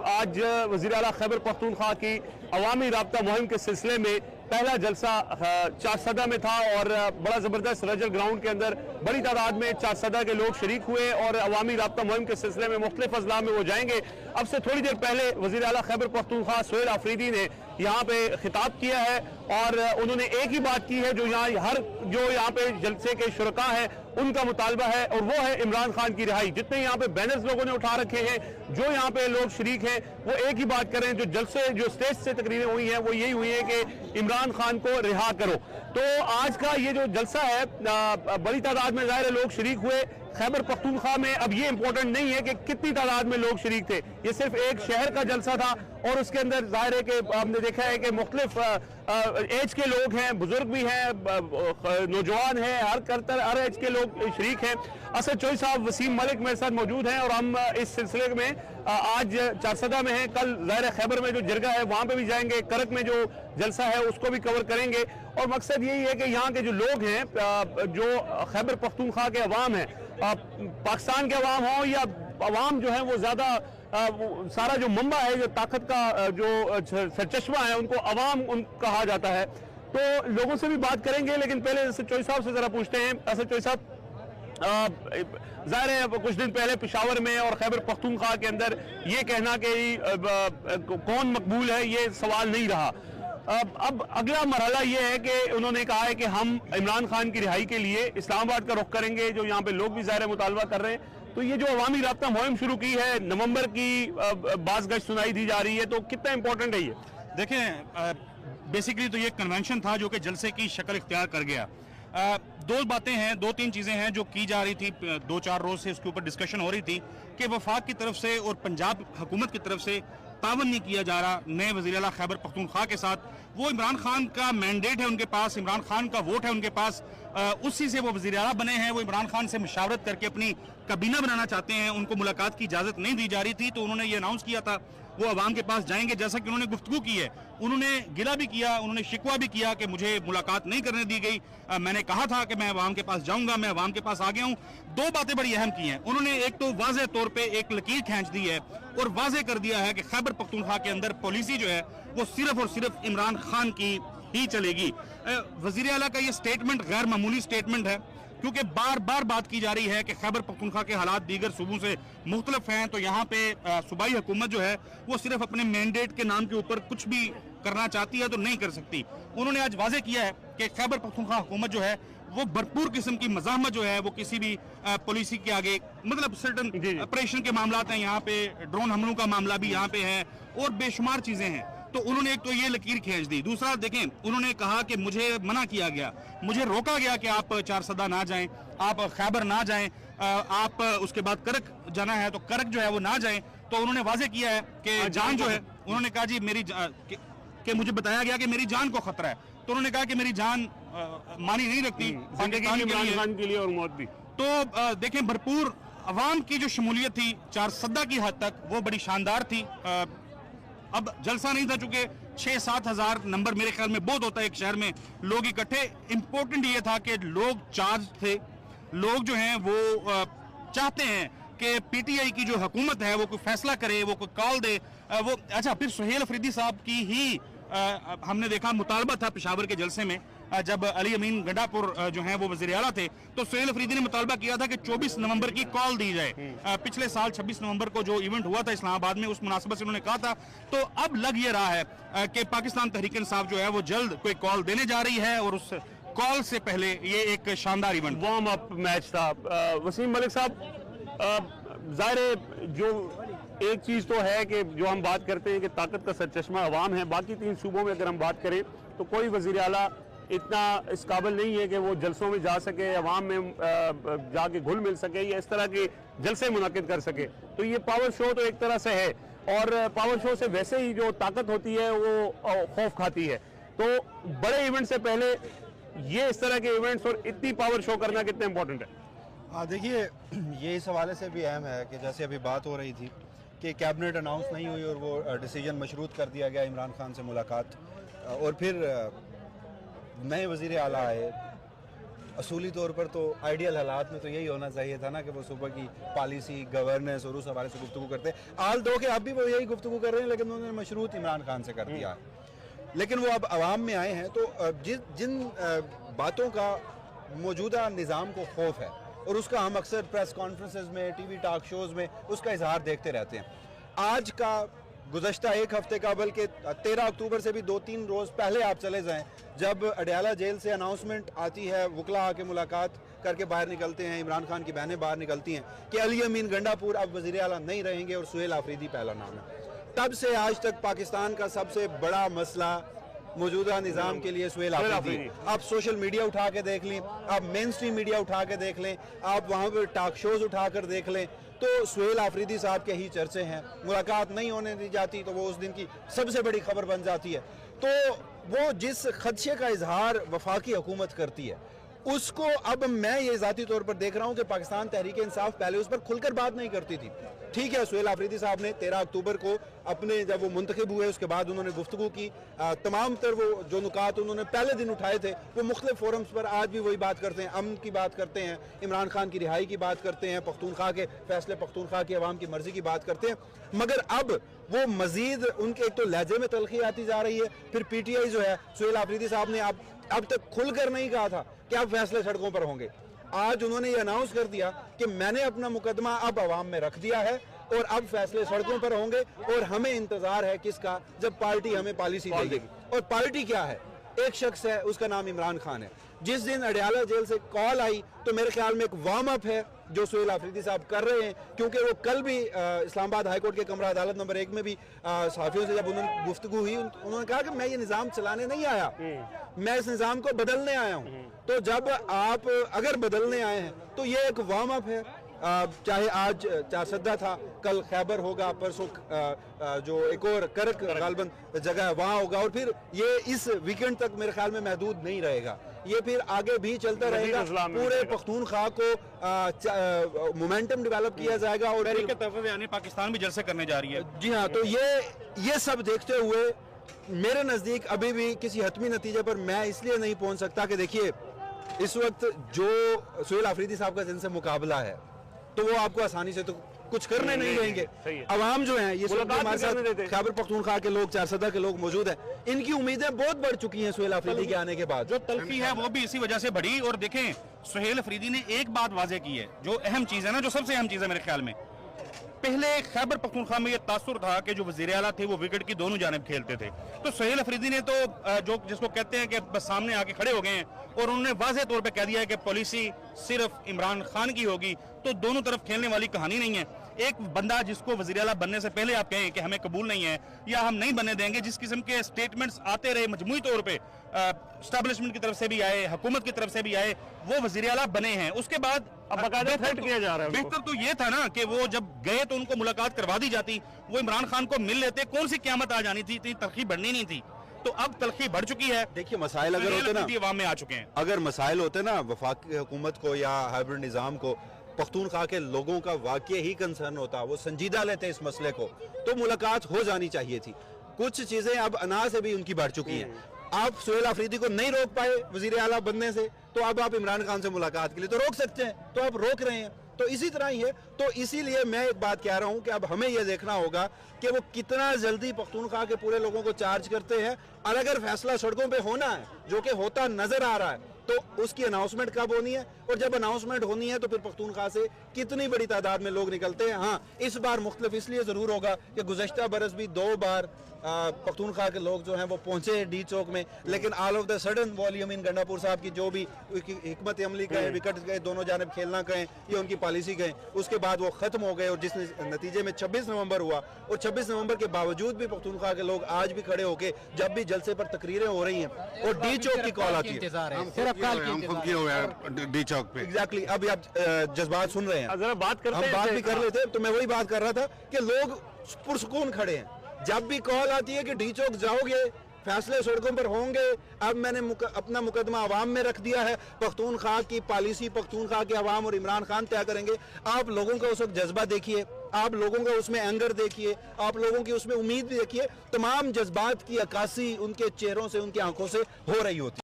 आज वज़ीर आला खैबर पख्तूनख्वा की अवामी राब्ता मुहिम के सिलसिले में पहला जलसा चारसदा में था और बड़ा ज़बरदस्त रजल ग्राउंड के अंदर बड़ी तादाद में चारसदा के लोग शरीक हुए और अवामी राब्ता मुहिम के सिलसिले में मुख्तलिफ अजला में वो जाएंगे। अब से थोड़ी देर पहले वज़ीर आला खैबर पख्तूनख्वा सोहेल आफरीदी ने यहाँ पे खिताब किया है और उन्होंने एक ही बात की है जो यहाँ पे जलसे के शुरका है उनका मुतालबा है और वो है इमरान खान की रिहाई। जितने यहाँ पे बैनर्स लोगों ने उठा रखे हैं, जो यहाँ पे लोग शरीक हैं, वो एक ही बात करें। जो जलसे जो स्टेज से तकरीरें हुई हैं वो यही हुई है कि इमरान खान को रिहा करो। तो आज का ये जो जलसा है बड़ी तादाद में ज़ाहिर लोग शरीक हुए। खैबर पख्तूनख्वा में अब ये इंपॉर्टेंट नहीं है कि कितनी तादाद में लोग शरीक थे, ये सिर्फ एक शहर का जलसा था और उसके अंदर जाहिर है कि हमने देखा है कि मुख्तलिफ एज के लोग हैं, बुजुर्ग भी हैं, नौजवान हैं, हर एज के लोग शरीक हैं। असद चोई साहब, वसीम मलिक मेरे साथ मौजूद हैं और हम इस सिलसिले में आज चारसदा में हैं। कल ज़ाहिर खैबर में जो जरगा है वहाँ पे भी जाएंगे, करक में जो जलसा है उसको भी कवर करेंगे और मकसद यही है कि यहाँ के जो लोग हैं, जो खैबर पख्तूनख्वा के अवाम हैं, पाकिस्तान के अवाम हो या अवाम जो है वो ज़्यादा सारा जो मंबा है, जो ताकत का जो सरचश्मा है, उनको अवाम कहा जाता है। तो लोगों से भी बात करेंगे, लेकिन पहले असद चोई साहब से ज़रा पूछते हैं। असद चोई साहब, ज़ाहिर है कुछ दिन पहले पेशावर में और खैबर पख्तूनख्वा के अंदर ये कहना कि कौन मकबूल है ये सवाल नहीं रहा। अब अगला मरहला ये है कि उन्होंने कहा है कि हम इमरान खान की रिहाई के लिए इस्लामाबाद का रुख करेंगे, जो यहाँ पे लोग भी ज़ाहिर मुतालबा कर रहे हैं। तो ये जो अवामी राब्ता मुहिम शुरू की है, नवंबर की बाज़ गश्त सुनाई दी जा रही है, तो कितना इंपॉर्टेंट है ये? देखें, बेसिकली तो ये कन्वेंशन था जो कि जलसे की शक्ल इख्तियार कर गया। दो बातें हैं, दो तीन चीज़ें हैं जो की जा रही थी, 2-4 रोज से इसके ऊपर डिस्कशन हो रही थी कि वफाक की तरफ से और पंजाब हुकूमत की तरफ से तावन नहीं किया जा रहा नए वज़ीर आला खैबर पख्तूनख्वा के साथ। वो इमरान खान का मैंडेट है उनके पास, इमरान खान का वोट है उनके पास, उसी से वो वज़ीर आला बने हैं। वो इमरान खान से मुशावरत करके अपनी काबीना बनाना चाहते हैं। उनको मुलाकात की इजाज़त नहीं दी जा रही थी, तो उन्होंने ये अनाउंस किया था वो अवाम के पास जाएंगे। जैसा कि उन्होंने गुफ्तगू की है, उन्होंने गिला भी किया, उन्होंने शिकवा भी किया कि मुझे मुलाकात नहीं करने दी गई। मैंने कहा था कि मैं अवाम के पास जाऊंगा, मैं अवाम के पास आ गया हूं। दो बातें बड़ी अहम की हैं उन्होंने। एक तो वाज़ेह तौर पे एक लकीर खींच दी है और वाज़ेह कर दिया है कि खैबर पख्तूनख्वा के अंदर पॉलिसी जो है वो सिर्फ और सिर्फ इमरान खान की ही चलेगी। वज़ीर आला का ये स्टेटमेंट गैर मामूली स्टेटमेंट है, क्योंकि बार बार बात की जा रही है कि खैबर पख्तूनख्वा के हालात दीगर सूबों से मुख्तलिफ हैं। तो यहाँ पे सूबाई हुकूमत जो है वो सिर्फ अपने मैंडेट के नाम के ऊपर कुछ भी करना चाहती है तो नहीं कर सकती। उन्होंने आज वाज़ेह किया है कि खैबर पख्तूनख्वा हुकूमत जो है वो भरपूर किस्म की मज़ाहमत जो है वो किसी भी पॉलिसी के आगे, मतलब सर्टन ऑपरेशन के मामला हैं, यहाँ पे ड्रोन हमलों का मामला भी यहाँ पे है और बेशुमार चीज़ें हैं। तो उन्होंने एक तो ये लकीर खींच दी। दूसरा देखें, उन्होंने कहा कि मुझे मना किया गया, मुझे रोका गया कि आप चारसदा ना जाएं, आप खैबर ना जाएं, आप उसके बाद करक जाना है तो करक जो है वो ना जाएं। तो उन्होंने वाज़ेह किया है कि जान जो है, उन्होंने कहा जी मेरी कि मुझे बताया गया कि मेरी जान को खतरा है। तो उन्होंने कहा कि मेरी जान मानी नहीं रखती इमरान खान के लिए और मौत भी। तो देखें, भरपूर अवाम की जो शमूलियत थी चारसदा की हद तक वो बड़ी शानदार थी। अब जलसा नहीं था, चूंकि 6-7 हज़ार नंबर मेरे ख्याल में बहुत होता है एक शहर में लोग इकट्ठे। इंपॉर्टेंट ये था कि लोग चार्ज थे, लोग जो हैं वो चाहते हैं कि पीटीआई की जो हुकूमत है वो कोई फैसला करे, वो कोई कॉल दे। वो अच्छा, फिर सोहेल अफरीदी साहब की ही हमने देखा मुतालबा था पेशावर के जलसे में, जब अली अमीन गंडापुर जो हैं वो वज़ीर आला थे, तो सोहेल अफरीदी ने मुतालबा किया था कि 24 नवंबर की कॉल दी जाए। पिछले साल 26 नवंबर को जो इवेंट हुआ था इस्लामाबाद में, उस मुनासबत से उन्होंने कहा था। तो अब लग ये रहा है कि पाकिस्तान तहरीक इंसाफ जो है वो जल्द कोई कॉल देने जा रही है और उस कॉल से पहले ये एक शानदार इवेंट वार्म अप मैच था। वसीम मलिक साहब, ज़ाहिर जो एक चीज़ तो है कि जो हम बात करते हैं कि ताकत का सरचश्मा अवाम है, बाकी 3 सूबों में अगर हम बात करें तो कोई वज़ीर आला इतना इस काबिल नहीं है कि वो जलसों में जा सके, अवाम में जाके घुल मिल सके या इस तरह के जलसे मुनक़िद कर सके। तो ये पावर शो तो एक तरह से है और पावर शो से वैसे ही जो ताकत होती है वो खौफ खाती है। तो बड़े इवेंट से पहले ये इस तरह के इवेंट्स और इतनी पावर शो करना कितना इंपॉर्टेंट है? हाँ, देखिए, ये इस हवाले से भी अहम है कि जैसे अभी बात हो रही थी कि कैबिनेट अनाउंस नहीं हुई और वो डिसीजन मशरूत कर दिया गया इमरान खान से मुलाकात, और फिर नए वज़ीर आला आए, असूली तौर पर तो आइडियल हालात में तो यही होना चाहिए था ना कि वो सुबह की पॉलिसी गवर्नेंस और उस हवाले से गुफ्तगू करते। आल दो के अब भी वो यही गुफ्तगू कर रहे हैं, लेकिन उन्होंने मशरूत इमरान खान से कर दिया है। लेकिन वो अब अवाम में आए हैं तो जिन बातों का मौजूदा निज़ाम को खौफ है और उसका हम अक्सर प्रेस कॉन्फ्रेंसेस में, टीवी टॉक शोज़ में उसका इजहार देखते रहते हैं। आज का गुज़श्ता एक हफ्ते का, बल्कि 13 अक्टूबर से भी 2-3 रोज़ पहले आप चले जाएं, जब अडयाला जेल से अनाउंसमेंट आती है, वकला आके मुलाकात करके बाहर निकलते हैं, इमरान खान की बहनें बाहर निकलती हैं कि अली अमीन गंडापुर अब वज़ीर आला नहीं रहेंगे और सुहेल आफरीदी पहला नाम है। तब से आज तक पाकिस्तान का सबसे बड़ा मसला मौजूदा निज़ाम के लिए सुहेल आफरीदी। आप सोशल मीडिया उठा के देख लें, आप मेन स्ट्रीम मीडिया उठा के देख लें, आप वहाँ पर टॉक शोज़ उठा कर देख लें, तो सुहेल आफरीदी साहब के ही चर्चे हैं। मुलाकात नहीं होने दी जाती तो वो उस दिन की सबसे बड़ी खबर बन जाती है। तो वो जिस खदशे का इजहार वफाकी हुकूमत करती है, उसको अब मैं ये ज़ाती तौर पर देख रहा हूँ कि पाकिस्तान तहरीक इंसाफ पहले उस पर खुलकर बात नहीं करती थी। ठीक है, सुहेल आफरीदी साहब ने 13 अक्टूबर को अपने जब वो मुंतखब हुए उसके बाद उन्होंने गुफ्तगू की, तमाम तर वो जो नुकात उन्होंने पहले दिन उठाए थे वो मुख्तलिफ फोरम्स पर आज भी वही बात करते हैं। अमन की बात करते हैं, इमरान खान की रिहाई की बात करते हैं, पख्तूनख्वा के फैसले, पख्तूनख्वा की अवाम की मर्जी की बात करते हैं। मगर अब वो मजीद उनके एक तो लहजे में तलखी आती जा रही है। फिर PTI जो है, सुहेल आफरीदी साहब ने अब तक खुलकर नहीं कहा था कि अब फैसले सड़कों पर होंगे। आज उन्होंने ये अनाउंस कर दिया कि मैंने अपना मुकदमा अब अवाम में रख दिया है और अब फैसले सड़कों पर होंगे और हमें इंतजार है किसका, जब पार्टी हमें पॉलिसी देगी। और पार्टी क्या है? एक शख्स है, उसका नाम इमरान खान है। जिस दिन अडयाला जेल से कॉल आई तो मेरे ख्याल में एक वार्म अप है जो सुहेल आफरीदी साहब कर रहे हैं, क्योंकि वो कल भी इस्लामाबाद हाई कोर्ट के कमरा अदालत नंबर 1 में भी सहाफियों से जब उन्होंने गुफ्तगू हुई, उन्होंने कहा कि मैं ये निज़ाम चलाने नहीं आया, मैं इस निज़ाम को बदलने आया हूँ। तो जब आप अगर बदलने आए हैं तो ये एक वार्म अप है। चाहे आज चारसद्दा था, कल खैबर होगा, परसों जो एक और करक गालबन जगह है वहाँ होगा, और फिर ये इस वीकेंड तक मेरे ख्याल में महदूद नहीं रहेगा, ये फिर आगे भी चलता रहेगा। पूरे पख्तूनख्वा को मोमेंटम डेवलप किया जाएगा और यानी पाकिस्तान भी जलसे करने जा रही है। जी हाँ, तो ये सब देखते हुए मेरे नज़दीक अभी भी किसी हतमी नतीजे पर मैं इसलिए नहीं पहुंच सकता कि देखिए इस वक्त जो सुहेल आफरीदी साहब का जिनसे मुकाबला है तो वो आपको आसानी से तो कुछ करने नहीं देंगे। अवाम जो है, ये हमारे साथ खैबर पख्तूनख्वा के लोग, चारसदा के लोग मौजूद हैं, इनकी उम्मीदें बहुत बढ़ चुकी हैं सुहेल आफरीदी के आने के बाद। जो तलखी है वो भी इसी वजह से बढ़ी। और देखें, सुहेल आफरीदी ने एक बात वाजे की है जो अहम चीज है ना, जो सबसे अहम चीज है मेरे ख्याल में। पहले खैबर पख्तूनख्वा में ये तासुर था कि जो वज़ीर आला थे वो विकेट की दोनों जानिब खेलते थे। तो सुहेल आफरीदी ने तो जो जिसको कहते हैं कि बस सामने आके खड़े हो गए हैं और उन्होंने वाज़ेह तौर पे कह दिया है कि पॉलिसी सिर्फ इमरान खान की होगी। तो दोनों तरफ खेलने वाली कहानी नहीं है। एक बंदा जिसको वज़ीर आला बनने से पहले आप कहें कि हमें कबूल नहीं है या हम नहीं बनने देंगे, जिस किस्म के स्टेटमेंट्स आते रहे मजमूई तौर पे, एस्टैब्लिशमेंट की तरफ से भी आए, हुकूमत की तरफ से भी आए, वो वज़ीर आला बने हैं। उसके बाद अब बाकायदा थ्रेट किया जा रहा है। बेहतर तो ये था ना कि वो जब गए तो उनको मुलाकात करवा दी जाती, वो इमरान खान को मिल लेते, कौन सी क़यामत आ जानी थी, इतनी तलखी बढ़नी नहीं थी। तो अब तलखी बढ़ चुकी है। देखिए, मसाइल अगर होते ना, अवाम में आ चुके हैं, अगर मसाइल होते ना वफाकी हुकूमत को या हाइब्रिड निज़ाम को, पख्तूनख्वा के लोगों का वाकई ही कंसर्न होता, वो संजीदा लेते इस मसले को, तो मुलाकात हो जानी चाहिए थी। कुछ चीज़ें अब अना से भी उनकी बढ़ चुकी हैं। आप सुहेल आफरीदी को नहीं रोक पाए वज़ीर आला बनने से, तो अब आप इमरान खान से मुलाकात के लिए तो रोक सकते हैं, तो आप रोक रहे हैं। तो इसी तरह ही है। तो इसीलिए मैं एक बात कह रहा हूं कि अब हमें यह देखना होगा कि वो कितना जल्दी पख्तूनख्वा के पूरे लोगों को चार्ज करते हैं, और अगर फैसला सड़कों पे होना है, जो कि होता नजर आ रहा है, तो उसकी अनाउंसमेंट कब होनी है, और जब अनाउंसमेंट होनी है तो फिर पख्तूनख्वा से कितनी बड़ी तादाद में लोग निकलते हैं। हाँ, इस बार मुख्तलिफ इसलिए ज़रूर होगा कि गुज़श्ता बरस भी 2 बार पख्तूनख्वा के लोग जो हैं वो पहुंचे डी चौक में, लेकिन ऑल ऑफ द सडन वो अली अमीन गंडापुर साहब की जो भी हिकमत अमली कहें, विकेट गए, दोनों जानिब खेलना कहें, ये उनकी पॉलिसी कहें, उसके बाद वो ख़त्म हो गए। और जिस नतीजे में 26 नवंबर हुआ, और 26 नवंबर के बावजूद भी पख्तूनख्वा के लोग आज भी खड़े होकर, जब भी जलसे पर तकरीरें हो रही हैं और डी चौक की कॉल आती है, डी चौक पे एग्जैक्टली। अभी आप जज्बात सुन रहे हैं, जरा बात करते हम हैं, बात भी कर रहे थे, तो मैं वही बात कर रहा था कि लोग पुरसुकून खड़े हैं। जब भी कॉल आती है कि डी चौक जाओगे, फैसले सड़कों पर होंगे, अब मैंने अपना मुकदमा अवाम में रख दिया है, पख्तूनख्वा की पॉलिसी पख्तूनख्वा के अवाम और इमरान खान तय करेंगे। आप लोगों का उस वक्त जज्बा देखिए, आप लोगों का उसमें एंगर देखिए, आप लोगों की उसमें उम्मीद भी देखिए। तमाम जज्बात की अक्कासी उनके चेहरों से, उनकी आंखों से हो रही होती है।